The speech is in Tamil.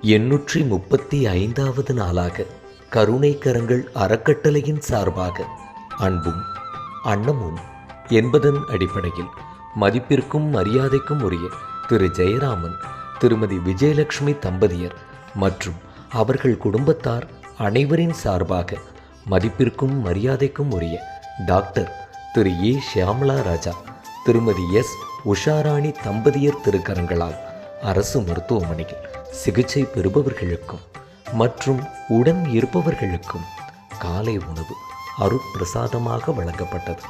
835வது நாளாக கருணை கரங்கள் அறக்கட்டளையின் சார்பாக அன்பும் அன்னமும் என்பதன் அடிப்படையில் மதிப்பிற்கும் மரியாதைக்கும் உரிய திரு ஜெயராமன் திருமதி விஜயலட்சுமி தம்பதியர் மற்றும் அவர்கள் குடும்பத்தார் அனைவரின் சார்பாக மதிப்பிற்கும் மரியாதைக்கும் உரிய டாக்டர் திரு ஏ ஷியாமலா ராஜா திருமதி எஸ் உஷாராணி தம்பதியர் திருக்கரங்களால் அரசு மருத்துவமனையில் சிகிச்சை பெறுபவர்களுக்கும் மற்றும் உடன் இருப்பவர்களுக்கும் காலை உணவு அருட்பிரசாதமாக வழங்கப்பட்டது.